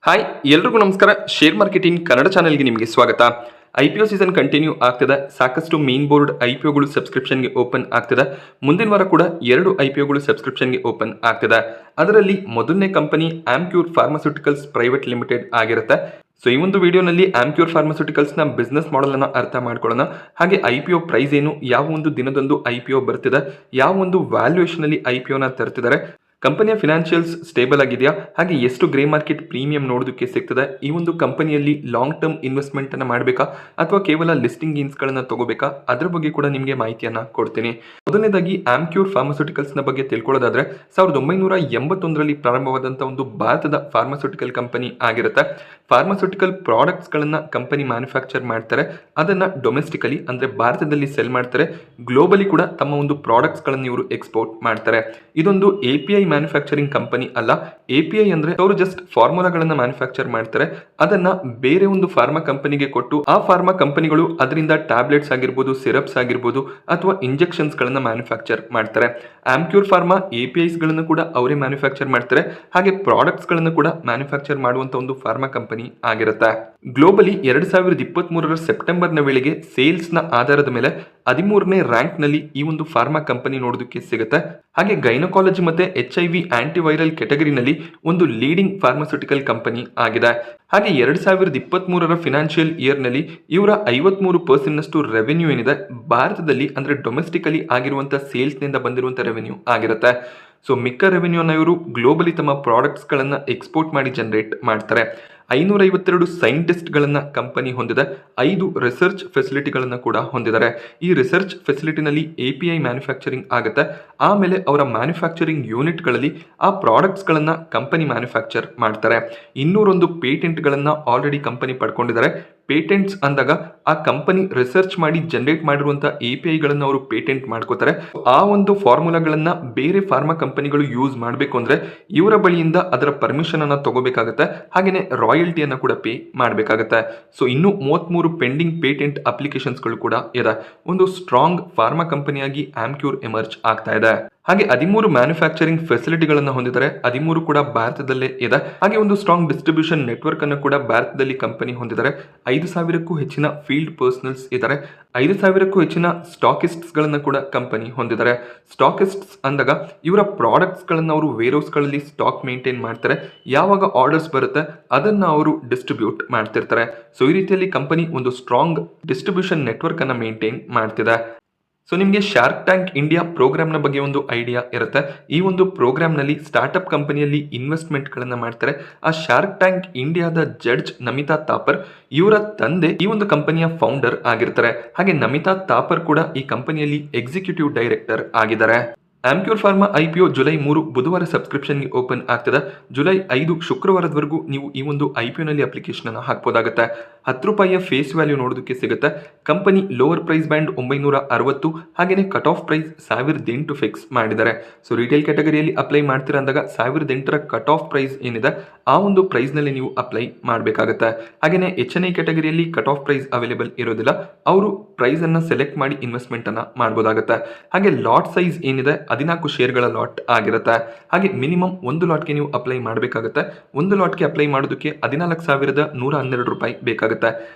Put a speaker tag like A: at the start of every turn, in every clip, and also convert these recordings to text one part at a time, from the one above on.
A: Hi ಎಲ್ರಿಗೂ ನಮಸ್ಕಾರ. Share marketing Kannada ಚಾನೆಲ್ಗೆ ನಿಮಗೆ ಸ್ವಾಗತ. IPO ಸೀಸನ್ ಕಂಟಿನ್ಯೂ ಆಗ್ತದೆ. ಸಾಕಷ್ಟು ಮೇನ್ ಬೋರ್ಡ್ IPOಗಳು ಸಬ್ಸ್ಕ್ರಿಪ್ಷನ್ಗೆ ಓಪನ್ ಆಗ್ತದೆ. ಮುಂದಿನ ವಾರ ಕೂಡ 2 IPOಗಳು ಸಬ್ಸ್ಕ್ರಿಪ್ಷನ್ಗೆ ಓಪನ್ ಆಗ್ತದೆ. ಅದರಲ್ಲಿ ಮೊದಲನೇ ಕಂಪನಿ ಆಮ್ಕ್ಯೂರ್ ಫಾರ್ಮಾಸ್ಯೂಟಿಕಲ್ಸ್ ಪ್ರೈವೇಟ್ ಲಿಮಿಟೆಡ್ ಆಗಿರುತ್ತೆ. ಸೊ ಈ ಒಂದು ವಿಡಿಯೋನಲ್ಲಿ ಆಮ್ಕ್ಯೂರ್ ಫಾರ್ಮಾಸ್ಯೂಟಿಕಲ್ಸ್ನ ಬಿಸ್ನೆಸ್ ಮಾಡೆಲ್ ಅನ್ನು ಅರ್ಥ ಮಾಡ್ಕೊಳ್ಳೋಣ. ಹಾಗೆ IPO ಪ್ರೈಸ್ ಏನು, ಯಾವ ಒಂದು ದಿನದಂದು IPO ಬರ್ತಿದೆ, ಯಾವ ಒಂದು ವ್ಯಾಲ್ಯೂಯೇಷನ್ ಅಲ್ಲಿ IPOನ ತರ್ತಿದ್ದಾರೆ, ಕಂಪನಿಯ ಫಿನಾನ್ಷಿಯಲ್ಸ್ ಸ್ಟೇಬಲ್ ಆಗಿದೆಯಾ, ಹಾಗೆ ಎಷ್ಟು ಗ್ರೇ ಮಾರ್ಕೆಟ್ ಪ್ರೀಮಿಯಂ ನೋಡೋದಕ್ಕೆ ಸಿಗ್ತದೆ, ಈ ಒಂದು ಕಂಪನಿಯಲ್ಲಿ ಲಾಂಗ್ ಟರ್ಮ್ ಇನ್ವೆಸ್ಟ್ಮೆಂಟ್ ಅನ್ನು ಮಾಡಬೇಕಾ ಅಥವಾ ಕೇವಲ ಲಿಸ್ಟಿಂಗ್ ಗೇನ್ಸ್ಗಳನ್ನು ತಗೋಬೇಕಾ, ಅದ್ರ ಬಗ್ಗೆ ಕೂಡ ನಿಮಗೆ ಮಾಹಿತಿಯನ್ನ ಕೊಡ್ತೀನಿ. ಮೊದಲನೇದಾಗಿ ಆಮ್ಕ್ಯೂರ್ ಫಾರ್ಮಾಸ್ಯೂಟಿಕಲ್ಸ್ ನ ಬಗ್ಗೆ ತಿಳ್ಕೊಳ್ಳೋದಾದ್ರೆ 1981ರಲ್ಲಿ ಪ್ರಾರಂಭವಾದಂತಹ ಒಂದು ಭಾರತದ ಫಾರ್ಮಾಸ್ಯೂಟಿಕಲ್ ಕಂಪನಿ ಆಗಿರುತ್ತೆ. ಫಾರ್ಮಾಸ್ಯೂಟಿಕಲ್ ಪ್ರಾಡಕ್ಟ್ಸ್ ಗಳನ್ನ ಕಂಪನಿ ಮ್ಯಾನುಫ್ಯಾಕ್ಚರ್ ಮಾಡ್ತಾರೆ, ಅದನ್ನ ಡೊಮೆಸ್ಟಿಕಲಿ ಅಂದ್ರೆ ಭಾರತದಲ್ಲಿ ಸೆಲ್ ಮಾಡ್ತಾರೆ. ಗ್ಲೋಬಲಿ ಕೂಡ ತಮ್ಮ ಒಂದು ಪ್ರಾಡಕ್ಟ್ಸ್ ಗಳನ್ನ ಇವರು ಎಕ್ಸ್ಪೋರ್ಟ್ ಮಾಡ್ತಾರೆ. ಇದೊಂದು API ಮ್ಯಾನುಫ್ಯಾಕ್ಚರಿಂಗ್ ಕಂಪನಿ ಅಲ್ಲ. API ಅಂದ್ರೆ ಅವರು ಜಸ್ಟ್ ಫಾರ್ಮುಲಾಗಳನ್ನ ಮ್ಯಾನುಫ್ಯಾಕ್ಚರ್ ಮಾಡ್ತಾರೆ, ಅದನ್ನ ಬೇರೆ ಒಂದು ಫಾರ್ಮಾ ಕಂಪನಿಗೆ ಕೊಟ್ಟು ಆ ಫಾರ್ಮಾ ಕಂಪನಿಗಳು ಅದರಿಂದ ಟ್ಯಾಬ್ಲೆಟ್ಸ್ ಆಗಿರ್ಬೋದು, ಸಿರಪ್ಸ್ ಆಗಿರ್ಬೋದು ಅಥವಾ ಇಂಜೆಕ್ಷನ್ಸ್ ಗಳನ್ನ ಮ್ಯಾನುಫ್ಯಾಕ್ಚರ್ ಮಾಡ್ತಾರೆ. ಆಮ್ಕ್ಯೂರ್ ಫಾರ್ಮಾ APIs ಗಳನ್ನು ಕೂಡ ಅವರೇ ಮ್ಯಾನುಫ್ಯಾಕ್ಚರ್ ಮಾಡ್ತಾರೆ, ಹಾಗೆ ಪ್ರಾಡಕ್ಟ್ಸ್ ಗಳನ್ನು ಕೂಡ ಮ್ಯಾನುಫ್ಯಾಕ್ಚರ್ ಮಾಡುವಂತ ಒಂದು ಫಾರ್ಮಾ ಕಂಪನಿ ಆಗಿರುತ್ತೆ. ಗ್ಲೋಬಲಿ 2023ರ ಸೆಪ್ಟೆಂಬರ್ನ ವೇಳೆಗೆ ಸೇಲ್ಸ್ ನ ಆಧಾರದ ಮೇಲೆ 13ನೇ ರ್ಯಾಂಕ್ ನಲ್ಲಿ ಈ ಒಂದು ಫಾರ್ಮಾ ಕಂಪನಿ ನೋಡೋದಕ್ಕೆ ಸಿಗುತ್ತೆ. ಹಾಗೆ ಗೈನಕಾಲಜಿ ಮತ್ತೆ HIV ಆಂಟಿವೈರಲ್ ಕೆಟಗರಿನಲ್ಲಿ ಒಂದು ಲೀಡಿಂಗ್ ಫಾರ್ಮಾಸ್ಯೂಟಿಕಲ್ ಕಂಪನಿ ಆಗಿದೆ. ಹಾಗೆ 2023ರ ಫಿನಾನ್ಷಿಯಲ್ ಇಯರ್ ನಲ್ಲಿ ಇವರ 53% ರೆವೆನ್ಯೂ ಏನಿದೆ ಭಾರತದಲ್ಲಿ ಅಂದ್ರೆ ಡೊಮೆಸ್ಟಿಕಲಿ ಆಗಿರುವಂತಹ ಸೇಲ್ಸ್ ನಿಂದ ಬಂದಿರುವಂತಹ ರೆವೆನ್ಯೂ ಆಗಿರುತ್ತೆ. ಸೊ ಮಿಕ್ಕ ರೆವೆನ್ಯೂನ ಇವರು ಗ್ಲೋಬಲಿ ತಮ್ಮ ಪ್ರಾಡಕ್ಟ್ಸ್ ಗಳನ್ನ ಎಕ್ಸ್ಪೋರ್ಟ್ ಮಾಡಿ ಜನರೇಟ್ ಮಾಡ್ತಾರೆ. 552 ಸೈಂಟಿಸ್ಟ್ ಗಳನ್ನ ಕಂಪನಿ ಹೊಂದಿದೆ. 5 ರಿಸರ್ಚ್ ಫೆಸಿಲಿಟಿಗಳನ್ನ ಕೂಡ ಹೊಂದಿದ್ದಾರೆ. ಈ ರಿಸರ್ಚ್ ಫೆಸಿಲಿಟಿನಲ್ಲಿ API ಮ್ಯಾನುಫ್ಯಾಕ್ಚರಿಂಗ್ ಆಗುತ್ತೆ. ಆಮೇಲೆ ಅವರ ಮ್ಯಾನುಫ್ಯಾಕ್ಚರಿಂಗ್ ಯೂನಿಟ್ ಗಳಲ್ಲಿ ಆ ಪ್ರಾಡಕ್ಟ್ಸ್ ಗಳನ್ನ ಕಂಪನಿ ಮ್ಯಾನುಫ್ಯಾಕ್ಚರ್ ಮಾಡ್ತಾರೆ. 201 ಪೇಟೆಂಟ್ ಗಳನ್ನ ಆಲ್ರೆಡಿ ಕಂಪನಿ ಪಡ್ಕೊಂಡಿದ್ದಾರೆ. ಪೇಟೆಂಟ್ಸ್ ಅಂದಾಗ ಆ ಕಂಪನಿ ರಿಸರ್ಚ್ ಮಾಡಿ ಜನರೇಟ್ ಮಾಡಿರುವಂತಹ API ಗಳನ್ನ ಅವರು ಪೇಟೆಂಟ್ ಮಾಡ್ಕೋತಾರೆ. ಆ ಒಂದು ಫಾರ್ಮುಲಾಗಳನ್ನ ಬೇರೆ ಫಾರ್ಮಾ ಕಂಪನಿಗಳು ಯೂಸ್ ಮಾಡಬೇಕು ಅಂದ್ರೆ ಇವರ ಬಳಿಯಿಂದ ಅದರ ಪರ್ಮಿಷನ್ ಅನ್ನ ತಗೋಬೇಕಾಗುತ್ತೆ. ಹಾಗೇನೆ ರಾಯಲ್ಟಿಯನ್ನ ಕೂಡ ಪೇ ಮಾಡಬೇಕಾಗುತ್ತೆ. ಸೊ ಇನ್ನು 33 ಪೆಂಡಿಂಗ್ ಪೇಟೆಂಟ್ ಅಪ್ಲಿಕೇಶನ್ಸ್ ಗಳು ಕೂಡ ಇದೆ. ಒಂದು ಸ್ಟ್ರಾಂಗ್ ಫಾರ್ಮಾ ಕಂಪನಿಯಾಗಿ ಆಮ್ಕ್ಯೂರ್ ಎಮರ್ಜ್ ಆಗ್ತಾ ಇದೆ. ಹಾಗೆ 13 ಮ್ಯಾನುಫ್ಯಾಕ್ಚರಿಂಗ್ ಫೆಸಿಲಿಟಿಗಳನ್ನು ಹೊಂದಿದ್ದಾರೆ. 13 ಕೂಡ ಭಾರತದಲ್ಲೇ ಇದೆ. ಹಾಗೆ ಒಂದು ಸ್ಟ್ರಾಂಗ್ ಡಿಸ್ಟ್ರಿಬ್ಯೂಷನ್ ನೆಟ್ವರ್ಕ್ ಅನ್ನು ಕೂಡ ಭಾರತದಲ್ಲಿ ಕಂಪನಿ ಹೊಂದಿದ್ದಾರೆ. 5,000ಕ್ಕೂ ಹೆಚ್ಚಿನ ಫೀಲ್ಡ್ ಪರ್ಸನಲ್ಸ್ ಇದ್ದಾರೆ. 5,000ಕ್ಕೂ ಹೆಚ್ಚಿನ ಸ್ಟಾಕಿಸ್ಟ್ಸ್ ಗಳನ್ನ ಕೂಡ ಕಂಪನಿ ಹೊಂದಿದ್ದಾರೆ. ಸ್ಟಾಕಿಸ್ಟ್ಸ್ ಅಂದಾಗ ಇವರ ಪ್ರಾಡಕ್ಟ್ಸ್ ಗಳನ್ನ ಅವರು ವೇರ್ಹೌಸ್ ಗಳಲ್ಲಿ ಸ್ಟಾಕ್ ಮೇಂಟೈನ್ ಮಾಡ್ತಾರೆ. ಯಾವಾಗ ಆರ್ಡರ್ಸ್ ಬರುತ್ತೆ ಅದನ್ನ ಅವರು ಡಿಸ್ಟ್ರಿಬ್ಯೂಟ್ ಮಾಡ್ತಿರ್ತಾರೆ. ಸೊ ಈ ರೀತಿಯಲ್ಲಿ ಕಂಪನಿ ಒಂದು ಸ್ಟ್ರಾಂಗ್ ಡಿಸ್ಟ್ರಿಬ್ಯೂಷನ್ ನೆಟ್ವರ್ಕ್ ಅನ್ನ ಮೇಂಟೈನ್ ಮಾಡ್ತಿದೆ. ಸೊ ನಿಮಗೆ ಶಾರ್ಕ್ ಟ್ಯಾಂಕ್ ಇಂಡಿಯಾ ಪ್ರೋಗ್ರಾಮ್ನ ಬಗ್ಗೆ ಒಂದು ಐಡಿಯಾ ಇರುತ್ತೆ. ಈ ಒಂದು ಪ್ರೋಗ್ರಾಮ್ನಲ್ಲಿ ಸ್ಟಾರ್ಟ್ಅಪ್ ಕಂಪನಿಯಲ್ಲಿ ಇನ್ವೆಸ್ಟ್ಮೆಂಟ್ಗಳನ್ನು ಮಾಡ್ತಾರೆ. ಆ ಶಾರ್ಕ್ ಟ್ಯಾಂಕ್ ಇಂಡಿಯಾದ ಜಡ್ಜ್ ನಮಿತಾ ಥಾಪರ್, ಇವರ ತಂದೆ ಈ ಒಂದು ಕಂಪನಿಯ ಫೌಂಡರ್ ಆಗಿರ್ತಾರೆ. ಹಾಗೆ ನಮಿತಾ ಥಾಪರ್ ಕೂಡ ಈ ಕಂಪನಿಯಲ್ಲಿ ಎಕ್ಸಿಕ್ಯೂಟಿವ್ ಡೈರೆಕ್ಟರ್ ಆಗಿದ್ದಾರೆ. ಆಮ್ಕ್ಯೂರ್ ಫಾರ್ಮಾ IPO ಜುಲೈ 3 ಬುಧವಾರ ಸಬ್ಸ್ಕ್ರಿಪ್ಷನ್ಗೆ ಓಪನ್ ಆಗ್ತದೆ. ಜುಲೈ 5 ಶುಕ್ರವಾರದವರೆಗೂ ನೀವು ಈ ಒಂದು IPO ನಲ್ಲಿ ಅಪ್ಲಿಕೇಶನ್ ಅನ್ನು ಹಾಕಬಹುದಾಗುತ್ತೆ. ₹10 ಫೇಸ್ ವ್ಯಾಲ್ಯೂ ನೋಡೋದಕ್ಕೆ ಸಿಗುತ್ತೆ. ಕಂಪನಿ ಲೋವರ್ ಪ್ರೈಸ್ ಬ್ಯಾಂಡ್ 960, ಹಾಗೇನೆ ಕಟ್ ಆಫ್ ಪ್ರೈಸ್ 1008 ಫಿಕ್ಸ್ ಮಾಡಿದ್ದಾರೆ. ಸೊ ರಿಟೇಲ್ ಕ್ಯಾಟಗರಿಯಲ್ಲಿ ಅಪ್ಲೈ ಮಾಡ್ತೀರಾ ಅಂದಾಗ 1008ರ ಕಟ್ ಆಫ್ ಪ್ರೈಸ್ ಏನಿದೆ ಆ ಒಂದು ಪ್ರೈಸ್ ನಲ್ಲಿ ನೀವು ಅಪ್ಲೈ ಮಾಡಬೇಕಾಗುತ್ತೆ. ಹಾಗೇನೆ HNI ಕ್ಯಾಟಗರಿಯಲ್ಲಿ ಕಟ್ ಆಫ್ ಪ್ರೈಸ್ ಅವೈಲೇಬಲ್ ಇರೋದಿಲ್ಲ. ಅವರು ಪ್ರೈಸ್ ಅನ್ನ ಸೆಲೆಕ್ಟ್ ಮಾಡಿ ಇನ್ವೆಸ್ಟ್ಮೆಂಟ್ ಅನ್ನ ಮಾಡಬಹುದಾಗುತ್ತೆ. ಹಾಗೆ ಲಾಟ್ ಸೈಜ್ ಏನಿದೆ 14 ಶೇರ್ಗಳ ಲಾಟ್ ಆಗಿರುತ್ತೆ. ಹಾಗೆ ಮಿನಿಮಮ್ ಒಂದು ಲಾಟ್ಗೆ ನೀವು ಅಪ್ಲೈ ಮಾಡಬೇಕಾಗುತ್ತೆ. ಒಂದು ಲಾಟ್ಗೆ ಅಪ್ಲೈ ಮಾಡೋದಕ್ಕೆ ₹14,112 ಬೇಕಾಗುತ್ತೆ.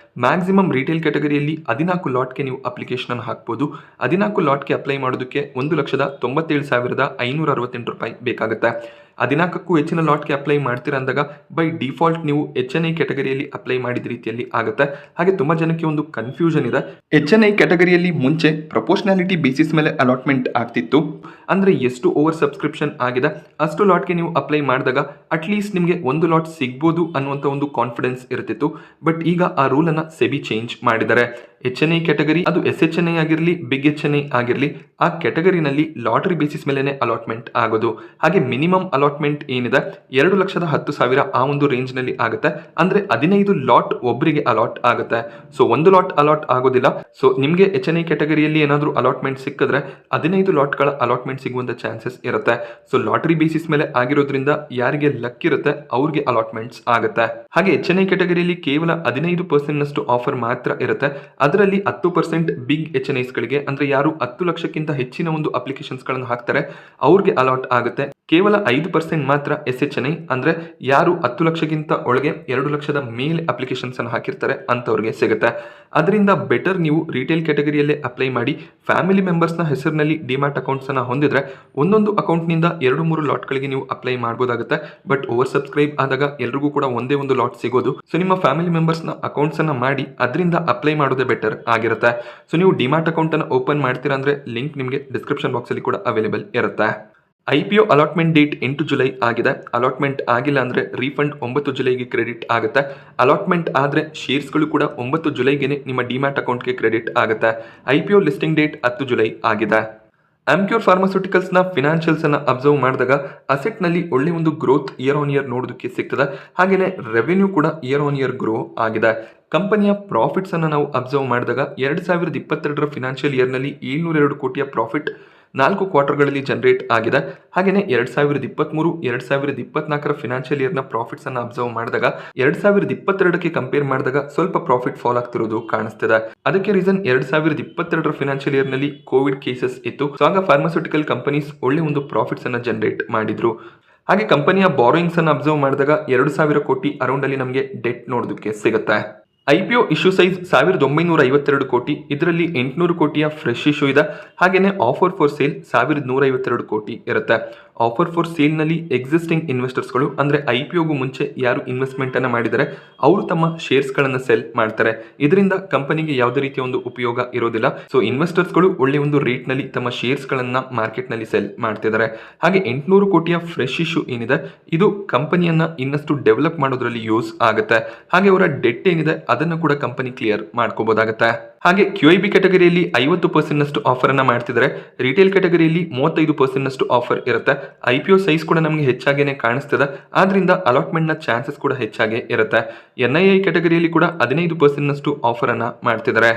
A: ಮ್ಯಾಕ್ಸಿಮಮ್ ರಿಟೇಲ್ ಕ್ಯಾಟಗರಿಯಲ್ಲಿ 14 ಲಾಟ್ಗೆ ನೀವು ಅಪ್ಲಿಕೇಶನ್ ಅನ್ನು ಹಾಕಬಹುದು. 14 ಲಾಟ್ಗೆ ಅಪ್ಲೈ ಮಾಡೋದಕ್ಕೆ ₹1,97,568 ಬೇಕಾಗುತ್ತೆ. 14ಕ್ಕೂ ಹೆಚ್ಚಿನ ಲಾಟ್ಗೆ ಅಪ್ಲೈ ಮಾಡ್ತೀರಾ ಅಂದಾಗ ಬೈ ಡಿಫಾಲ್ಟ್ ನೀವು HNI ಕ್ಯಾಟಗರಿಯಲ್ಲಿ ಅಪ್ಲೈ ಮಾಡಿದ ರೀತಿಯಲ್ಲಿ ಆಗುತ್ತೆ. ಹಾಗೆ ತುಂಬಾ ಜನಕ್ಕೆ ಒಂದು ಕನ್ಫ್ಯೂಷನ್ ಇದೆ. HNI ಕ್ಯಾಟಗರಿಯಲ್ಲಿ ಮುಂಚೆ ಪ್ರಪೋರ್ಷನಾಲಿಟಿ ಬೇಸಿಸ್ ಮೇಲೆ ಅಲಾಟ್ಮೆಂಟ್ ಆಗ್ತಿತ್ತು. ಅಂದ್ರೆ ಎಷ್ಟು ಓವರ್ ಸಬ್ಸ್ಕ್ರಿಪ್ಷನ್ ಆಗಿದೆ ಅಷ್ಟು ಲಾಟ್ಗೆ ನೀವು ಅಪ್ಲೈ ಮಾಡಿದಾಗ ಅಟ್ಲೀಸ್ಟ್ ನಿಮಗೆ ಒಂದು ಲಾಟ್ ಸಿಗ್ಬೋದು ಅನ್ನುವಂಥ ಒಂದು ಕಾನ್ಫಿಡೆನ್ಸ್ ಇರ್ತಿತ್ತು. ಬಟ್ ಈಗ ಆ ರೂಲ್ ಅನ್ನ ಸೆಬಿ ಚೇಂಜ್ ಮಾಡಿದ್ದಾರೆ. HNI ಕ್ಯಾಟಗರಿ ಅದು SHNI ಆಗಿರಲಿ ಬಿಗ್ HNI ಆಗಿರಲಿ ಆ ಕ್ಯಾಟಗರಿನಲ್ಲಿ ಲಾಟರಿ ಬೇಸಿಸ್ ಮೇಲೆನೆ ಅಲಾಟ್ಮೆಂಟ್ ಆಗೋದು. ಹಾಗೆ ಮಿನಿಮಮ್ ಅಲಾಟ್ಮೆಂಟ್ ಏನಿದೆ 2,10,000 ಆ ಒಂದು ರೇಂಜ್ ನಲ್ಲಿ ಆಗುತ್ತೆ. ಅಂದ್ರೆ 15 ಲಾಟ್ ಒಬ್ಬರಿಗೆ ಅಲಾಟ್ ಆಗುತ್ತೆ. ಸೊ ಒಂದು ಲಾಟ್ ಅಲಾಟ್ ಆಗೋದಿಲ್ಲ. ಸೊ ನಿಮಗೆ HNI ಕ್ಯಾಟಗರಿಯಲ್ಲಿ ಏನಾದರೂ ಅಲಾಟ್ಮೆಂಟ್ ಸಿಕ್ಕಿದ್ರೆ 15 ಲಾಟ್ಗಳ ಅಲಾಟ್ಮೆಂಟ್ ಸಿಗುವಂತ ಚಾನ್ಸಸ್ ಇರುತ್ತೆ. ಸೊ ಲಾಟರಿ ಬೇಸಿಸ್ ಮೇಲೆ ಆಗಿರೋದ್ರಿಂದ ಯಾರಿಗೆ ಲಕ್ ಇರುತ್ತೆ ಅವ್ರಿಗೆ ಅಲಾಟ್ಮೆಂಟ್ಸ್ ಆಗುತ್ತೆ. ಹಾಗೆ HNI ಕ್ಯಾಟಗರಿಯಲ್ಲಿ ಕೇವಲ 15% ಆಫರ್ ಮಾತ್ರ ಇರುತ್ತೆ. ಅದರಲ್ಲಿ 10% ಬಿಗ್ HNIs ಗಳಿಗೆ ಅಂದ್ರೆ ಯಾರು 10 ಲಕ್ಷಕ್ಕಿಂತ ಹೆಚ್ಚಿನ ಒಂದು ಅಪ್ಲಿಕೇಶನ್ಸ್ ಗಳನ್ನು ಹಾಕ್ತಾರೆ ಅವ್ರಿಗೆ ಅಲಾಟ್ ಆಗುತ್ತೆ. ಕೇವಲ 20% ಮಾತ್ರ SHNI ಅಂದರೆ ಯಾರು 10 ಲಕ್ಷಕ್ಕಿಂತ ಒಳಗೆ 2 ಲಕ್ಷದ ಮೇಲೆ ಅಪ್ಲಿಕೇಶನ್ಸ್ ಅನ್ನು ಹಾಕಿರ್ತಾರೆ ಅಂಥವ್ರಿಗೆ ಸಿಗುತ್ತೆ. ಅದರಿಂದ ಬೆಟರ್ ನೀವು ರಿಟೇಲ್ ಕ್ಯಾಟಗರಿಯಲ್ಲೇ ಅಪ್ಲೈ ಮಾಡಿ ಫ್ಯಾಮಿಲಿ ಮೆಂಬರ್ಸ್ನ ಹೆಸರಿನಲ್ಲಿ ಡಿಮ್ಯಾಟ್ ಅಕೌಂಟ್ಸನ್ನು ಹೊಂದಿದ್ರೆ ಒಂದೊಂದು ಅಕೌಂಟ್ನಿಂದ 2-3 ಲಾಟ್ಗಳಿಗೆ ನೀವು ಅಪ್ಲೈ ಮಾಡ್ಬೋದಾಗುತ್ತೆ. ಬಟ್ ಓವರ್ ಸಬ್ಸ್ಕ್ರೈಬ್ ಆದಾಗ ಎಲ್ರಿಗೂ ಕೂಡ ಒಂದೇ ಒಂದು ಲಾಟ್ ಸಿಗೋದು. ಸೊ ನಿಮ್ಮ ಫ್ಯಾಮಿಲಿ ಮೆಂಬರ್ಸ್ನ ಅಕೌಂಟ್ಸನ್ನು ಮಾಡಿ ಅದರಿಂದ ಅಪ್ಲೈ ಮಾಡೋದೇ ಬೆಟರ್ ಆಗಿರುತ್ತೆ. ಸೊ ನೀವು ಡಿಮ್ಯಾಟ್ ಅಕೌಂಟನ್ನು ಓಪನ್ ಮಾಡ್ತೀರಾ ಅಂದರೆ ಲಿಂಕ್ ನಿಮಗೆ ಡಿಸ್ಕ್ರಿಪ್ಷನ್ ಬಾಕ್ಸಲ್ಲಿ ಕೂಡ ಅವೈಲೇಬಲ್ ಇರುತ್ತೆ. IPO ಅಲಾಟ್ಮೆಂಟ್ ಡೇಟ್ 8 ಜುಲೈ ಆಗಿದೆ. ಅಲಾಟ್ಮೆಂಟ್ ಆಗಿಲ್ಲ ಅಂದರೆ ರೀಫಂಡ್ 9 ಜುಲೈಗೆ ಕ್ರೆಡಿಟ್ ಆಗುತ್ತೆ. ಅಲಾಟ್ಮೆಂಟ್ ಆದರೆ ಶೇರ್ಸ್ಗಳು ಕೂಡ 9 ಜುಲೈಗೆ ನಿಮ್ಮ ಡಿಮ್ಯಾಟ್ ಅಕೌಂಟ್ಗೆ ಕ್ರೆಡಿಟ್ ಆಗುತ್ತೆ. IPO ಲಿಸ್ಟಿಂಗ್ ಡೇಟ್ 10 ಜುಲೈ ಆಗಿದೆ. ಆಮ್ಕ್ಯೂರ್ ಫಾರ್ಮಾಸ್ಯೂಟಿಕಲ್ಸ್ನ ಫಿನಾನ್ಷಿಯಲ್ಸನ್ನು ಅಬ್ಸರ್ವ್ ಮಾಡಿದಾಗ ಅಸೆಟ್ನಲ್ಲಿ ಒಳ್ಳೆ ಒಂದು ಗ್ರೋತ್ ಇಯರ್ ಆನ್ ಇಯರ್ ನೋಡೋದಕ್ಕೆ ಸಿಗ್ತದೆ. ಹಾಗೆಯೇ ರೆವೆನ್ಯೂ ಕೂಡ ಇಯರ್ ಆನ್ ಇಯರ್ ಗ್ರೋ ಆಗಿದೆ. ಕಂಪನಿಯ ಪ್ರಾಫಿಟ್ಸನ್ನು ನಾವು ಅಬ್ಸರ್ವ್ ಮಾಡಿದಾಗ 2022 ಫಿನಾನ್ಷಿಯಲ್ ಇಯರ್ನಲ್ಲಿ 702 ಕೋಟಿಯ ಪ್ರಾಫಿಟ್ 4 ಕ್ವಾರ್ಟರ್ಗಳಲ್ಲಿ ಜನರೇಟ್ ಆಗಿದೆ. ಹಾಗೆಯೇ 2023-2024 ಫಿನಾನ್ಷಿಯಲ್ ಇಯರ್ನ ಪ್ರಾಫಿಟ್ಸನ್ನು ಅಬ್ಸರ್ವ್ ಮಾಡಿದಾಗ 2022ಕ್ಕೆ ಕಂಪೇರ್ ಮಾಡಿದಾಗ ಸ್ವಲ್ಪ ಪ್ರಾಫಿಟ್ ಫಾಲ್ ಆಗ್ತಿರೋದು ಕಾಣಿಸ್ತಿದೆ. ಅದಕ್ಕೆ ರೀಸನ್ 2022 ಫಿನಾನ್ಷಿಯಲ್ ಇಯರ್ನಲ್ಲಿ ಕೋವಿಡ್ ಕೇಸಸ್ ಇತ್ತು. ಸೊ ಆಗ ಫಾರ್ಮಾಸ್ಯೂಟಿಕಲ್ ಕಂಪನೀಸ್ ಒಳ್ಳೆ ಒಂದು ಪ್ರಾಫಿಟ್ಸ್ ಅನ್ನು ಜನರೇಟ್ ಮಾಡಿದ್ರು. ಹಾಗೆ ಕಂಪನಿಯ ಬಾರೋಯಿಂಗ್ಸ್ ಅನ್ನು ಅಬ್ಸರ್ವ್ ಮಾಡಿದಾಗ 2000 ಕೋಟಿ ಅರೌಂಡ್ ಅಲ್ಲಿ ನಮಗೆ ಡೆಟ್ ನೋಡೋದಕ್ಕೆ ಸಿಗುತ್ತೆ. IPO ಇಶ್ಯೂ ಸೈಜ್ 1952 ಕೋಟಿ. ಇದರಲ್ಲಿ 800 ಕೋಟಿಯ ಫ್ರೆಶ್ ಇಶ್ಯೂ ಇದೆ. ಹಾಗೆಯೇ ಆಫರ್ ಫಾರ್ ಸೇಲ್ 1152 ಕೋಟಿ ಇರುತ್ತೆ. ಆಫರ್ ಫಾರ್ ಸೇಲ್ನಲ್ಲಿ ಎಕ್ಸಿಸ್ಟಿಂಗ್ ಇನ್ವೆಸ್ಟರ್ಸ್ಗಳು ಅಂದರೆ IPOಗೂ ಮುಂಚೆ ಯಾರು ಇನ್ವೆಸ್ಟ್ಮೆಂಟ್ ಅನ್ನು ಮಾಡಿದರೆ ಅವರು ತಮ್ಮ ಶೇರ್ಸ್ಗಳನ್ನು ಸೆಲ್ ಮಾಡ್ತಾರೆ. ಇದರಿಂದ ಕಂಪನಿಗೆ ಯಾವುದೇ ರೀತಿಯ ಒಂದು ಉಪಯೋಗ ಇರೋದಿಲ್ಲ. ಸೊ ಇನ್ವೆಸ್ಟರ್ಸ್ಗಳು ಒಳ್ಳೆ ಒಂದು ರೇಟ್ನಲ್ಲಿ ತಮ್ಮ ಶೇರ್ಸ್ಗಳನ್ನು ಮಾರ್ಕೆಟ್ನಲ್ಲಿ ಸೆಲ್ ಮಾಡ್ತಿದ್ದಾರೆ. ಹಾಗೆ 800 ಕೋಟಿಯ ಫ್ರೆಶ್ ಇಶ್ಯೂ ಏನಿದೆ ಇದು ಕಂಪನಿಯನ್ನ ಇನ್ನಷ್ಟು ಡೆವಲಪ್ ಮಾಡೋದ್ರಲ್ಲಿ ಯೂಸ್ ಆಗುತ್ತೆ. ಹಾಗೆ ಅವರ ಡೆಟ್ ಏನಿದೆ ಅದನ್ನು ಕೂಡ ಕಂಪನಿ ಕ್ಲಿಯರ್ ಮಾಡ್ಕೋಬಹುದಾಗುತ್ತೆ. ಹಾಗೆ QIB ಕ್ಯಾಟಗರಿಯಲ್ಲಿ 50% ಆಫರ್ ಅನ್ನ ಮಾಡ್ತಿದ್ದಾರೆ. ರಿಟೇಲ್ ಕ್ಯಾಟಗರಿಯಲ್ಲಿ 35% ಆಫರ್ ಇರುತ್ತೆ. IPO ಸೈಜ್ ಕೂಡ ನಮಗೆ ಹೆಚ್ಚಾಗೇನೆ ಕಾಣಿಸ್ತಿದೆ. ಆದ್ರಿಂದ ಅಲಾಟ್ಮೆಂಟ್ ನ ಚಾನ್ಸಸ್ ಕೂಡ ಹೆಚ್ಚಾಗಿ ಇರುತ್ತೆ. NII ಕ್ಯಾಟಗರಿಯಲ್ಲಿ ಕೂಡ 15% ಆಫರ್ ಅನ್ನ ಮಾಡ್ತಿದ್ದಾರೆ.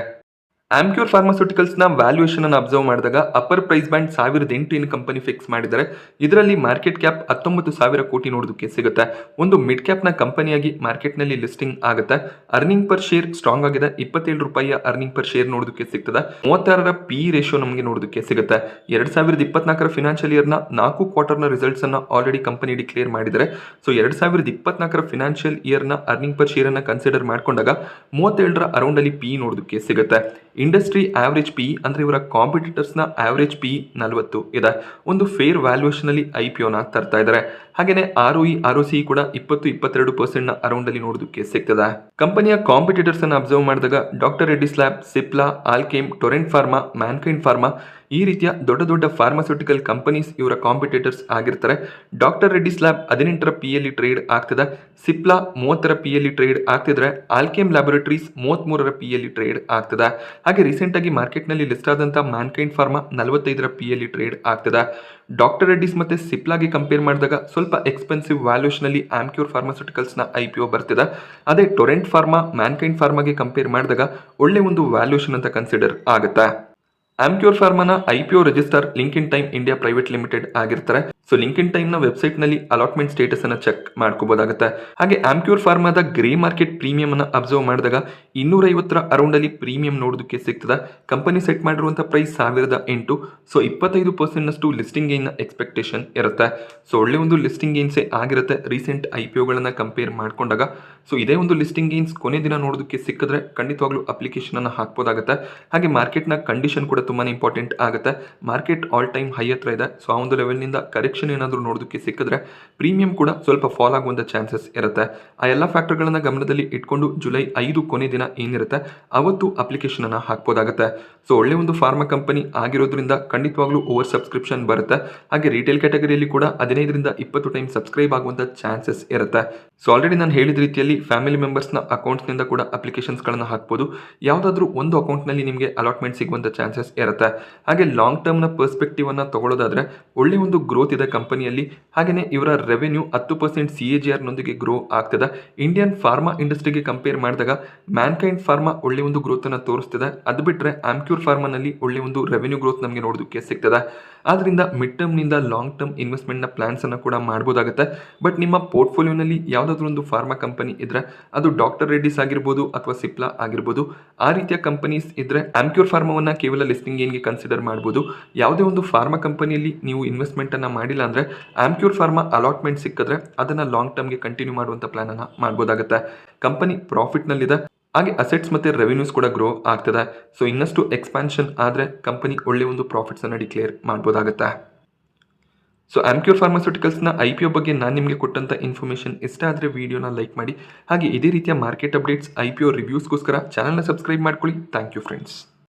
A: ಆಮ್ಕ್ಯೂರ್ ಫಾರ್ಮಾಸ್ಯೂಟಿಕಲ್ಸ್ನ ವ್ಯಾಲ್ಯೂಯೇಷನ್ ಅನ್ನು ಅಬ್ಸರ್ವ್ ಮಾಡಿದಾಗ ಅಪ್ಪರ್ ಪ್ರೈಸ್ ಬ್ಯಾಂಡ್ 1008 ಏನು ಕಂಪನಿ ಫಿಕ್ಸ್ ಮಾಡಿದ್ದಾರೆ. ಇದರಲ್ಲಿ ಮಾರ್ಕೆಟ್ ಕ್ಯಾಪ್ 19,000 ಕೋಟಿ ನೋಡೋದಕ್ಕೆ ಸಿಗುತ್ತೆ. ಒಂದು ಮಿಡ್ ಕ್ಯಾಪ್ನ ಕಂಪನಿಯಾಗಿ ಮಾರ್ಕೆಟ್ನಲ್ಲಿ ಲಿಸ್ಟಿಂಗ್ ಆಗುತ್ತೆ. ಅರ್ನಿಂಗ್ ಪರ್ ಶೇರ್ ಸ್ಟ್ರಾಂಗ್ ಆಗಿದೆ. 27 ರೂಪಾಯಿಯ ಅರ್ನಿಂಗ್ ಪರ್ ಶೇರ್ ನೋಡೋದಕ್ಕೆ ಸಿಗ್ತದೆ. 36ರ PE ರೇಷಿಯೋ ನಮಗೆ ನೋಡೋದಕ್ಕೆ ಸಿಗುತ್ತೆ. 2024 ಫಿನಾನ್ಷಿಯಲ್ ಇಯರ್ನ 4 ಕ್ವಾರ್ಟರ್ನ ರಿಸಲ್ಟ್ಸ್ ಅನ್ನ ಆಲ್ರೆಡಿ ಕಂಪನಿ ಡಿಕ್ಲೇರ್ ಮಾಡಿದ್ದಾರೆ. ಸೊ 2024 ಫಿನಾನ್ಷಿಯಲ್ ಇಯರ್ನ ಅರ್ನಿಂಗ್ ಪರ್ ಶೇರ್ ಅನ್ನ ಕನ್ಸಿಡರ್ ಮಾಡ್ಕೊಂಡಾಗ 37ರ ಅರೌಂಡ್ ಅಲ್ಲಿ PE ನೋಡೋದಕ್ಕೆ ಸಿಗುತ್ತೆ. ಇಂಡಸ್ಟ್ರಿ ಆವರೇಜ್ PE ಅಂದ್ರೆ ಇವರ ಕಾಂಪಿಟೇಟರ್ಸ್ನ ಆವರೇಜ್ PE 40 ಇದೆ. ಒಂದು ಫೇರ್ ವ್ಯಾಲ್ಯೂಯೇಷನ್ ಅಲ್ಲಿ IPO ನ ತರ್ತಾ ಇದ್ದಾರೆ. ಹಾಗೆಯೇ ROE ROCE ಕೂಡ 20-22% ನ ಅರೌಂಡ್ ಅಲ್ಲಿ ನೋಡೋದಕ್ಕೆ ಸಿಗ್ತದೆ. ಕಂಪನಿಯ ಕಾಂಪಿಟೇಟರ್ಸ್ ಅನ್ನು ಅಬ್ಸರ್ವ್ ಮಾಡಿದಾಗ doctor Reddy's lab, Cipla, Alkem, Torrent Pharma, Mankind Pharma ಈ ರೀತಿಯ ದೊಡ್ಡ ದೊಡ್ಡ ಫಾರ್ಮಾಸ್ಯೂಟಿಕಲ್ ಕಂಪನೀಸ್ ಇವರ ಕಾಂಪಿಟೇಟರ್ಸ್ ಆಗಿರ್ತಾರೆ. ಡಾಕ್ಟರ್ ರೆಡ್ಡಿಸ್ ಲ್ಯಾಬ್ 18ರ PE ಅಲ್ಲಿ ಟ್ರೇಡ್ ಆಗ್ತಿದೆ. ಸಿಪ್ಲಾ 30ರ PE ಅಲ್ಲಿ ಟ್ರೇಡ್ ಆಗ್ತಿದ್ರೆ ಆಲ್ಕೆಮ್ ಲ್ಯಾಬೊರೇಟರೀಸ್ 33ರ PE ಅಲ್ಲಿ ಟ್ರೇಡ್ ಆಗ್ತಿದೆ. ಹಾಗೆ ರೀಸೆಂಟ್ ಆಗಿ ಮಾರ್ಕೆಟ್ ನಲ್ಲಿ ಲಿಸ್ಟ್ ಆದಂತಹ ಮ್ಯಾನ್ಕೈಂಡ್ ಫಾರ್ಮಾ 45ರ PE ಅಲ್ಲಿ ಟ್ರೇಡ್ ಆಗ್ತಿದೆ. ಡಾಕ್ಟರ್ ರೆಡ್ಡಿಸ್ ಮತ್ತೆ ಸಿಪ್ಲಾಗೆ ಕಂಪೇರ್ ಮಾಡಿದಾಗ ಸ್ವಲ್ಪ ಎಕ್ಸ್ಪೆನ್ಸಿವ್ ವ್ಯಾಲ್ಯೂಯೇಷನ್ ಅಲ್ಲಿ ಆಮ್ಕ್ಯೂರ್ ಫಾರ್ಮಾಸ್ಯೂಟಿಕಲ್ಸ್ ನ IPO ಬರ್ತಿದೆ. ಅದೇ ಟೊರೆಂಟ್ ಫಾರ್ಮಾ, ಮ್ಯಾನ್ಕೈಂಡ್ ಫಾರ್ಮಾಗೆ ಕಂಪೇರ್ ಮಾಡಿದಾಗ ಒಳ್ಳೆ ಒಂದು ವ್ಯಾಲ್ಯೂಯೇಷನ್ ಅಂತ ಕನ್ಸಿಡರ್ ಆಗುತ್ತೆ. ಆಮ್ಕ್ಯೂರ್ ಫಾರ್ಮಾನ IPO register Link Intime India private limited ಆಗಿರ್ತಾರೆ. ಸೊ ಲಿಂಕ್ಇನ್ ಟೈಮ್ ನ ವೆಬ್ಸೈಟ್ ನಲ್ಲಿ ಅಲಾಟ್ಮೆಂಟ್ ಸ್ಟೇಟಸ್ ಅನ್ನ ಚೆಕ್ ಮಾಡ್ಕೋಬಹುದಾಗುತ್ತೆ. ಹಾಗೆ ಆಮ್ಕ್ಯೂರ್ ಫಾರ್ಮಾದ ಗ್ರೇ ಮಾರ್ಕೆಟ್ ಪ್ರೀಮಿಯಂ ಅನ್ನ ಅಬ್ಸರ್ವ್ ಮಾಡಿದಾಗ 250ರ ಅರೌಂಡ್ ಅಲ್ಲಿ ಪ್ರೀಮಿಯಂ ನೋಡೋದಕ್ಕೆ ಸಿಗ್ತದೆ. ಕಂಪನಿ ಸೆಟ್ ಮಾಡಿರುವಂತಹ ಪ್ರೈಸ್ 1008. ಸೊ 25% ಲಿಸ್ಟಿಂಗ್ ಗೇನ್ ನ ಎಕ್ಸ್ಪೆಕ್ಟೇಷನ್ ಇರುತ್ತೆ. ಸೊ ಒಳ್ಳೆ ಒಂದು ಲಿಸ್ಟಿಂಗ್ ಗೇನ್ಸೇ ಆಗಿರುತ್ತೆ ರೀಸೆಂಟ್ IPOಗಳನ್ನ ಕಂಪೇರ್ ಮಾಡ್ಕೊಂಡಾಗ. ಸೊ ಇದೇ ಒಂದು ಲಿಸ್ಟಿಂಗ್ ಗೇನ್ಸ್ ಕೊನೆ ದಿನ ನೋಡೋದಕ್ಕೆ ಸಿಕ್ಕಿದ್ರೆ ಖಂಡಿತವಾಗ್ಲೂ ಅಪ್ಲಿಕೇಶನ್ ಅನ್ನ ಹಾಕ್ಬೋದಾಗುತ್ತೆ. ಹಾಗೆ ಮಾರ್ಕೆಟ್ ನ ಕಂಡೀಷನ್ ಕೂಡ ತುಂಬಾನೇ ಇಂಪಾರ್ಟೆಂಟ್ ಆಗುತ್ತೆ. ಮಾರ್ಕೆಟ್ ಆಲ್ ಟೈಮ್ ಹೈ ಹತ್ರ ಇದೆ. ಸೊ ಆ ಒಂದು ಲೆವೆಲ್ ನಿಂದ ಕರೆಕ್ಷನ್ ಏನಾದರೂ ನೋಡೋದಕ್ಕೆ ಸಿಕ್ಕಿದ್ರೆ ಪ್ರೀಮಿಯಂ ಕೂಡ ಸ್ವಲ್ಪ ಫಾಲ್ ಆಗುವಂತ ಚಾನ್ಸಸ್ ಇರುತ್ತೆ. ಆ ಎಲ್ಲ ಫ್ಯಾಕ್ಟರ್ಗಳನ್ನ ಗಮನದಲ್ಲಿ ಇಟ್ಕೊಂಡು ಜುಲೈ 5 ಕೊನೆ ದಿನ ಏನಿರುತ್ತೆ ಅವತ್ತು ಅಪ್ಲಿಕೇಶನ್ ಅನ್ನ ಹಾಕ್ಬೋದಾಗುತ್ತೆ. ಸೊ ಒಳ್ಳೆ ಒಂದು ಫಾರ್ಮಾ ಕಂಪನಿ ಆಗಿರೋದ್ರಿಂದ ಖಂಡಿತವಾಗ್ಲೂ ಓವರ್ ಸಬ್ಸ್ಕ್ರಿಪ್ಷನ್ ಬರುತ್ತೆ. ಹಾಗೆ ರಿಟೇಲ್ ಕ್ಯಾಟಗರಿಯಲ್ಲಿ ಕೂಡ 15ರಿಂದ 20 ಟೈಮ್ ಸಬ್ಸ್ಕ್ರೈಬ್ ಆಗುವಂತ ಚಾನ್ಸಸ್ ಇರುತ್ತೆ. ಸೊ ಆಲ್ರೆಡಿ ನಾನು ಹೇಳಿದ ರೀತಿಯಲ್ಲಿ ಫ್ಯಾಮಿಲಿ ಮೆಂಬರ್ಸ್ನ ಅಕೌಂಟ್ಸ್ನಿಂದ ಕೂಡ ಅಪ್ಲಿಕೇಶನ್ಸ್ಗಳನ್ನು ಹಾಕ್ಬೋದು. ಯಾವುದಾದ್ರೂ ಒಂದು ಅಕೌಂಟ್ನಲ್ಲಿ ನಿಮಗೆ ಅಲಾಟ್ಮೆಂಟ್ ಸಿಗುವಂಥ ಚಾನ್ಸಸ್ ಇರುತ್ತೆ. ಹಾಗೆ ಲಾಂಗ್ ಟರ್ಮ್ನ ಪರ್ಸ್ಪೆಕ್ಟಿವ್ ಅನ್ನು ತಗೊಳ್ಳೋದಾದ್ರೆ ಒಳ್ಳೆ ಒಂದು ಗ್ರೋತ್ ಇದೆ ಕಂಪನಿಯಲ್ಲಿ. ಹಾಗೆಯೇ ಇವರ ರೆವೆನ್ಯೂ 10% CAGR ನೊಂದಿಗೆ ಗ್ರೋ ಆಗ್ತದೆ. ಇಂಡಿಯನ್ ಫಾರ್ಮಾ ಇಂಡಸ್ಟ್ರಿಗೆ ಕಂಪೇರ್ ಮಾಡಿದಾಗ ಮ್ಯಾನ್ಕೈಂಡ್ ಫಾರ್ಮಾ ಒಳ್ಳೆ ಒಂದು ಗ್ರೋತ್ ಅನ್ನು ತೋರಿಸ್ತಿದೆ. ಅದು ಬಿಟ್ಟರೆ ಆಮ್ಕ್ಯೂರ್ ಫಾರ್ಮಾನಲ್ಲಿ ಒಳ್ಳೆ ಒಂದು ರೆವೆನ್ಯೂ ಗ್ರೋತ್ ನಮಗೆ ನೋಡೋದಕ್ಕೆ ಸಿಗ್ತದೆ. ಆದ್ರಿಂದ ಮಿಡ್ ಟರ್ಮ್ನಿಂದ ಲಾಂಗ್ ಟರ್ಮ್ ಇನ್ವೆಸ್ಟ್ಮೆಂಟ್ನ ಪ್ಲಾನ್ಸ್ ಅನ್ನು ಕೂಡ ಮಾಡ್ಬೋದಾಗುತ್ತೆ. ಬಟ್ ನಿಮ್ಮ ಪೋರ್ಟ್ಫೋಲಿಯೋನಲ್ಲಿ ಯಾವುದಾದ್ರೂ ಒಂದು ಫಾರ್ಮಾ ಕಂಪನಿ ಇದ್ರೆ ಅದು ಡಾಕ್ಟರ್ ರೆಡ್ಡಿಸ್ ಆಗಿರ್ಬೋದು ಅಥವಾ ಸಿಪ್ಲಾ ಆಗಿರ್ಬೋದು ಆ ರೀತಿಯ ಕಂಪನೀಸ್ ಇದ್ರೆ ಆಮ್ಕ್ಯೂರ್ ಫಾರ್ಮಾವನ್ನ ಕೇವಲ ಲಿಸ್ಟಿಂಗ್ ಗೇನ್ಗೆ ಕನ್ಸಿಡರ್ ಮಾಡ್ಬೋದು. ಯಾವುದೇ ಒಂದು ಫಾರ್ಮಾ ಕಂಪನಿಯಲ್ಲಿ ನೀವು ಇನ್ವೆಸ್ಟ್ಮೆಂಟ್ ಅನ್ನ ಮಾಡಿಲ್ಲ ಏನಿಲ್ಲ ಅಂದರೆ ಆಮ್ಕ್ಯೂರ್ ಫಾರ್ಮಾ ಅಲಾಟ್ಮೆಂಟ್ ಸಿಕ್ಕಿದ್ರೆ ಅದನ್ನು ಲಾಂಗ್ ಟರ್ಮ್ಗೆ ಕಂಟಿನ್ಯೂ ಮಾಡುವಂಥ ಪ್ಲಾನನ್ನು ಮಾಡ್ಬೋದಾಗುತ್ತೆ. ಕಂಪನಿ ಪ್ರಾಫಿಟ್ನಲ್ಲಿದೆ, ಹಾಗೆ ಅಸೆಟ್ಸ್ ಮತ್ತು ರೆವಿನ್ಯೂಸ್ ಕೂಡ ಗ್ರೋ ಆಗ್ತದೆ. ಸೊ ಇನ್ನಷ್ಟು ಎಕ್ಸ್ಪಾನ್ಷನ್ ಆದರೆ ಕಂಪನಿ ಒಳ್ಳೆ ಒಂದು ಪ್ರಾಫಿಟ್ಸನ್ನು ಡಿಕ್ಲೇರ್ ಮಾಡ್ಬೋದಾಗುತ್ತೆ. ಸೊ ಆಮ್ಕ್ಯೂರ್ ಫಾರ್ಮಾಸ್ಯೂಟಿಕಲ್ಸ್ನ IPO ಬಗ್ಗೆ ನಾನು ನಿಮಗೆ ಕೊಟ್ಟಂಥ ಇನ್ಫಾರ್ಮೇಷನ್ ಇಷ್ಟ ಆದರೆ ವಿಡಿಯೋನ ಲೈಕ್ ಮಾಡಿ, ಹಾಗೆ ಇದೇ ರೀತಿಯ ಮಾರ್ಕೆಟ್ ಅಪ್ಡೇಟ್ಸ್ IPO ರಿವ್ಯೂಸ್ಗೋಸ್ಕರ ಚಾನಲ್ನ ಸಬ್ಸ್ಕ್ರೈಬ್ ಮಾಡ್ಕೊಳ್ಳಿ. Thank you friends.